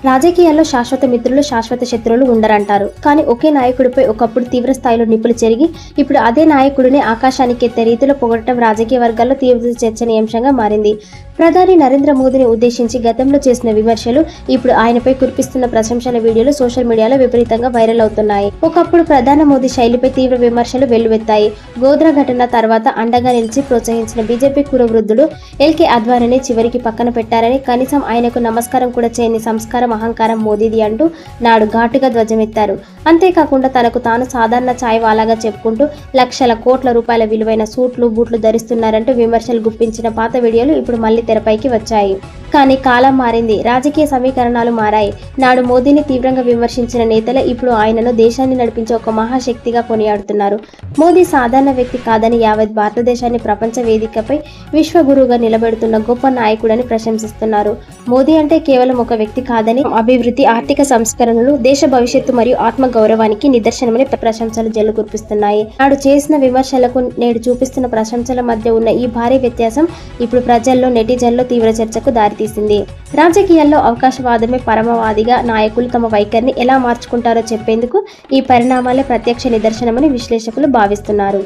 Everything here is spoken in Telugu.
రాజకీయాల్లో శాశ్వత మిత్రులు, శాశ్వత శత్రువులు ఉండరంటారు. కానీ ఒకే నాయకుడిపై ఒకప్పుడు తీవ్ర స్థాయిలో నిప్పులు చెరిగి ఇప్పుడు అదే నాయకుడిని ఆకాశానికెత్తే రీతిలో పొగడటం రాజకీయ వర్గాల్లో తీవ్ర చర్చనీయాంశంగా మారింది. ప్రధాని నరేంద్ర మోదీని ఉద్దేశించి గతంలో చేసిన విమర్శలు, ఇప్పుడు ఆయనపై కురిపిస్తున్న ప్రశంసల వీడియోలు సోషల్ మీడియాలో విపరీతంగా వైరల్ అవుతున్నాయి. ఒకప్పుడు ప్రధాని మోదీ శైలిపై తీవ్ర విమర్శలు వెల్లువెత్తాయి. గోధ్రా ఘటన తర్వాత అండగా నిలిచి ప్రోత్సహించిన బీజేపీ కురవృద్ధుడు ఎల్కే అద్వానీని చివరికి పక్కన పెట్టారని, కనీసం ఆయనకు నమస్కారం కూడా చేయని సంస్కారం, అహంకారం మోదీది అంటూ నాడు ఘాటుగా ధ్వజమెత్తారు. అంతేకాకుండా తనకు తాను సాధారణ ఛాయ్ వాలాగా చెప్పుకుంటూ లక్షల కోట్ల రూపాయల విలువైన సూట్లు, బూట్లు ధరిస్తున్నారంటూ విమర్శలు గుప్పించిన పాత వీడియోలు ఇప్పుడు మళ్లీ తెరపైకి వచ్చాయి. కానీ కాలం మారింది, రాజకీయ సమీకరణాలు మారాయి. నాడు మోదీని తీవ్రంగా విమర్శించిన నేతలే ఇప్పుడు ఆయనను దేశాన్ని నడిపించే ఒక మహాశక్తిగా కొనియాడుతున్నారు. మోదీ సాధారణ వ్యక్తి కాదని, యావత్ భారతదేశాన్ని ప్రపంచ వేదికపై విశ్వగురువుగా నిలబెడుతున్న గొప్ప నాయకుడని ప్రశంసిస్తున్నారు. మోదీ అంటే కేవలం ఒక వ్యక్తి కాదని, అభివృద్ధి, ఆర్థిక సంస్కరణలు, దేశ భవిష్యత్తు మరియు ఆత్మ గౌరవానికి నిదర్శనమని ప్రశంసలు జల్లు కురిపిస్తున్నాయి. నాడు చేసిన విమర్శలకు నేడు చూపిస్తున్న ప్రశంసల మధ్య ఉన్న ఈ భారీ వ్యత్యాసం ఇప్పుడు ప్రజల్లో, నెటిజన్లో తీవ్ర చర్చకు దారితీసింది. రాజకీయాల్లో అవకాశవాదమే పరమవాదిగా నాయకులు తమ వైఖరిని ఎలా మార్చుకుంటారో చెప్పేందుకు ఈ పరిణామాలే ప్రత్యక్ష నిదర్శనమని విశ్లేషకులు భావిస్తున్నారు.